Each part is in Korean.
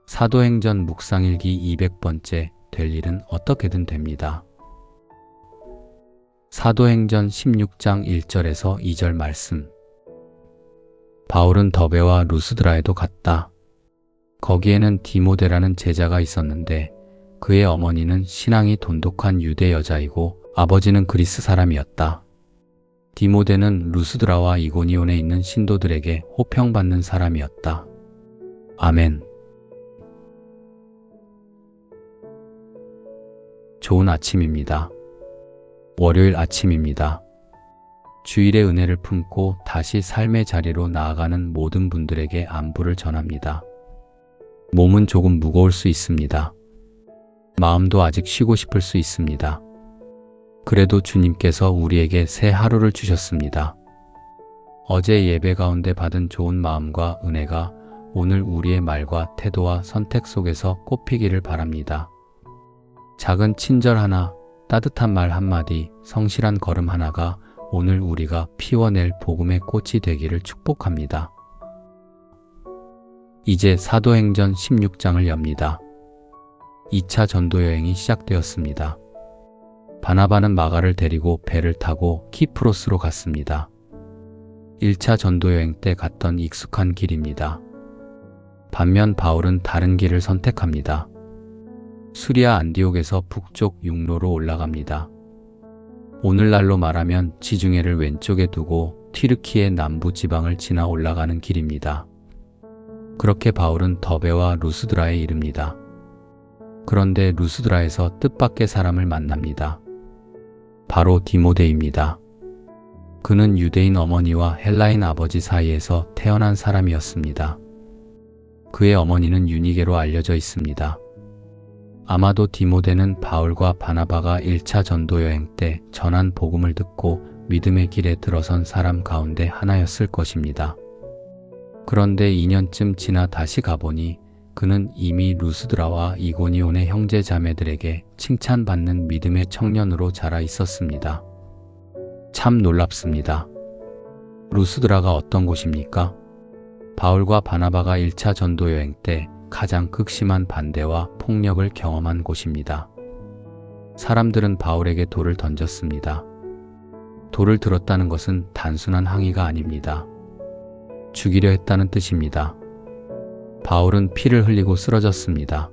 사도행전 묵상일기 200번째 될 일은 어떻게든 됩니다. 사도행전 16장 1절에서 2절 말씀. 바울은 더베와 루스드라에도 갔다. 거기에는 디모데라는 제자가 있었는데 그의 어머니는 신앙이 돈독한 유대 여자이고 아버지는 그리스 사람이었다. 디모데는 루스드라와 이고니온에 있는 신도들에게 호평받는 사람이었다. 아멘. 좋은 아침입니다. 월요일 아침입니다. 주일의 은혜를 품고 다시 삶의 자리로 나아가는 모든 분들에게 안부를 전합니다. 몸은 조금 무거울 수 있습니다. 마음도 아직 쉬고 싶을 수 있습니다. 그래도 주님께서 우리에게 새 하루를 주셨습니다. 어제 예배 가운데 받은 좋은 마음과 은혜가 오늘 우리의 말과 태도와 선택 속에서 꽃피기를 바랍니다. 작은 친절 하나, 따뜻한 말 한마디, 성실한 걸음 하나가 오늘 우리가 피워낼 복음의 꽃이 되기를 축복합니다. 이제 사도행전 16장을 엽니다. 2차 전도 여행이 시작되었습니다. 바나바는 마가를 데리고 배를 타고 키프로스로 갔습니다. 1차 전도 여행 때 갔던 익숙한 길입니다. 반면 바울은 다른 길을 선택합니다. 수리아 안디옥에서 북쪽 육로로 올라갑니다. 오늘날로 말하면 지중해를 왼쪽에 두고 튀르키예 남부 지방을 지나 올라가는 길입니다. 그렇게 바울은 더베와 루스드라에 이릅니다. 그런데 루스드라에서 뜻밖의 사람을 만납니다. 바로 디모데입니다. 그는 유대인 어머니와 헬라인 아버지 사이에서 태어난 사람이었습니다. 그의 어머니는 유니게로 알려져 있습니다. 아마도 디모데는 바울과 바나바가 1차 전도 여행 때 전한 복음을 듣고 믿음의 길에 들어선 사람 가운데 하나였을 것입니다. 그런데 2년쯤 지나 다시 가보니 그는 이미 루스드라와 이고니온의 형제 자매들에게 칭찬받는 믿음의 청년으로 자라 있었습니다. 참 놀랍습니다. 루스드라가 어떤 곳입니까? 바울과 바나바가 1차 전도 여행 때 가장 극심한 반대와 폭력을 경험한 곳입니다. 사람들은 바울에게 돌을 던졌습니다. 돌을 들었다는 것은 단순한 항의가 아닙니다. 죽이려 했다는 뜻입니다. 바울은 피를 흘리고 쓰러졌습니다.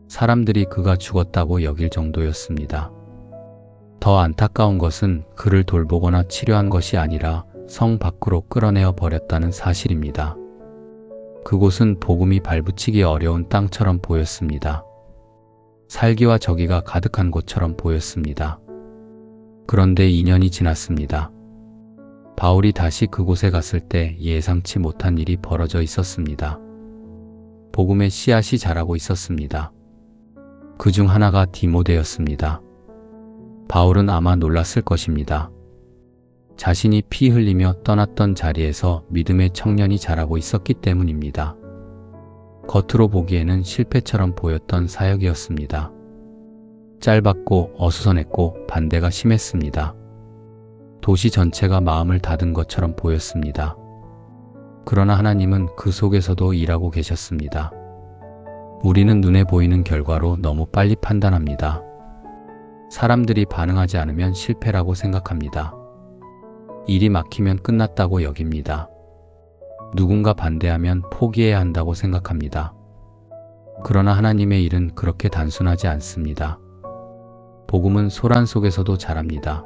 사람들이 그가 죽었다고 여길 정도였습니다. 더 안타까운 것은 그를 돌보거나 치료한 것이 아니라 성 밖으로 끌어내어 버렸다는 사실입니다. 그곳은 복음이 발붙이기 어려운 땅처럼 보였습니다. 살기와 저기가 가득한 곳처럼 보였습니다. 그런데 2년이 지났습니다. 바울이 다시 그곳에 갔을 때 예상치 못한 일이 벌어져 있었습니다. 복음의 씨앗이 자라고 있었습니다. 그 중 하나가 디모데였습니다. 바울은 아마 놀랐을 것입니다. 자신이 피 흘리며 떠났던 자리에서 믿음의 청년이 자라고 있었기 때문입니다. 겉으로 보기에는 실패처럼 보였던 사역이었습니다. 짧았고 어수선했고 반대가 심했습니다. 도시 전체가 마음을 닫은 것처럼 보였습니다. 그러나 하나님은 그 속에서도 일하고 계셨습니다. 우리는 눈에 보이는 결과로 너무 빨리 판단합니다. 사람들이 반응하지 않으면 실패라고 생각합니다. 일이 막히면 끝났다고 여깁니다. 누군가 반대하면 포기해야 한다고 생각합니다. 그러나 하나님의 일은 그렇게 단순하지 않습니다. 복음은 소란 속에서도 자랍니다.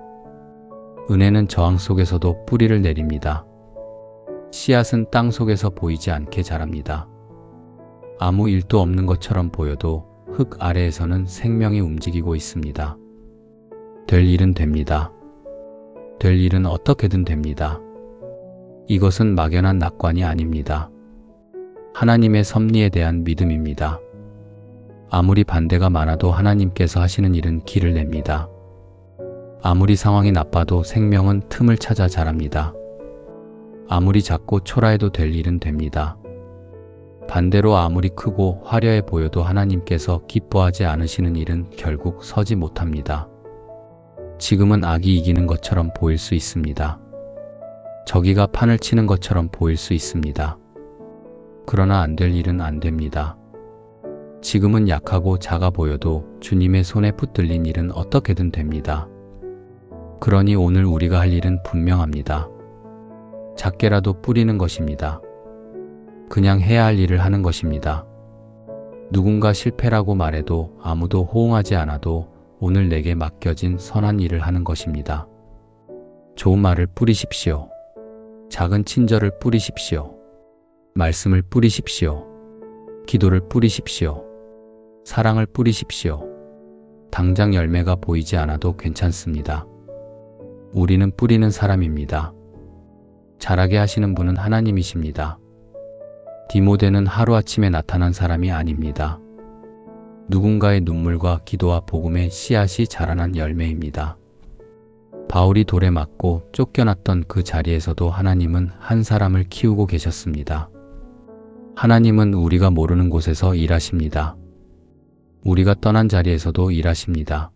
은혜는 저항 속에서도 뿌리를 내립니다. 씨앗은 땅 속에서 보이지 않게 자랍니다. 아무 일도 없는 것처럼 보여도 흙 아래에서는 생명이 움직이고 있습니다. 될 일은 됩니다. 될 일은 어떻게든 됩니다. 이것은 막연한 낙관이 아닙니다. 하나님의 섭리에 대한 믿음입니다. 아무리 반대가 많아도 하나님께서 하시는 일은 길을 냅니다. 아무리 상황이 나빠도 생명은 틈을 찾아 자랍니다. 아무리 작고 초라해도 될 일은 됩니다. 반대로 아무리 크고 화려해 보여도 하나님께서 기뻐하지 않으시는 일은 결국 서지 못합니다. 지금은 악이 이기는 것처럼 보일 수 있습니다. 저기가 판을 치는 것처럼 보일 수 있습니다. 그러나 안 될 일은 안 됩니다. 지금은 약하고 작아 보여도 주님의 손에 붙들린 일은 어떻게든 됩니다. 그러니 오늘 우리가 할 일은 분명합니다. 작게라도 뿌리는 것입니다. 그냥 해야 할 일을 하는 것입니다. 누군가 실패라고 말해도 아무도 호응하지 않아도 오늘 내게 맡겨진 선한 일을 하는 것입니다. 좋은 말을 뿌리십시오. 작은 친절을 뿌리십시오. 말씀을 뿌리십시오. 기도를 뿌리십시오. 사랑을 뿌리십시오. 당장 열매가 보이지 않아도 괜찮습니다. 우리는 뿌리는 사람입니다. 자라게 하시는 분은 하나님이십니다. 디모데는 하루아침에 나타난 사람이 아닙니다. 누군가의 눈물과 기도와 복음의 씨앗이 자라난 열매입니다. 바울이 돌에 맞고 쫓겨났던 그 자리에서도 하나님은 한 사람을 키우고 계셨습니다. 하나님은 우리가 모르는 곳에서 일하십니다. 우리가 떠난 자리에서도 일하십니다.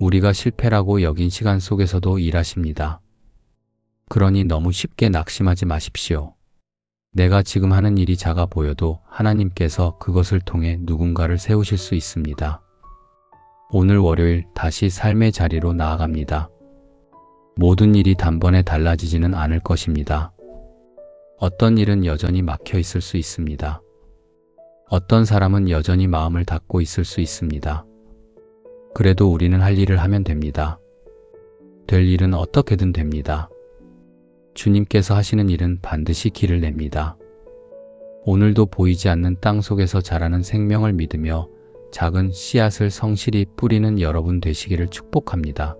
우리가 실패라고 여긴 시간 속에서도 일하십니다. 그러니 너무 쉽게 낙심하지 마십시오. 내가 지금 하는 일이 작아 보여도 하나님께서 그것을 통해 누군가를 세우실 수 있습니다. 오늘 월요일 다시 삶의 자리로 나아갑니다. 모든 일이 단번에 달라지지는 않을 것입니다. 어떤 일은 여전히 막혀 있을 수 있습니다. 어떤 사람은 여전히 마음을 닫고 있을 수 있습니다. 그래도 우리는 할 일을 하면 됩니다. 될 일은 어떻게든 됩니다. 주님께서 하시는 일은 반드시 길을 냅니다. 오늘도 보이지 않는 땅 속에서 자라는 생명을 믿으며 작은 씨앗을 성실히 뿌리는 여러분 되시기를 축복합니다.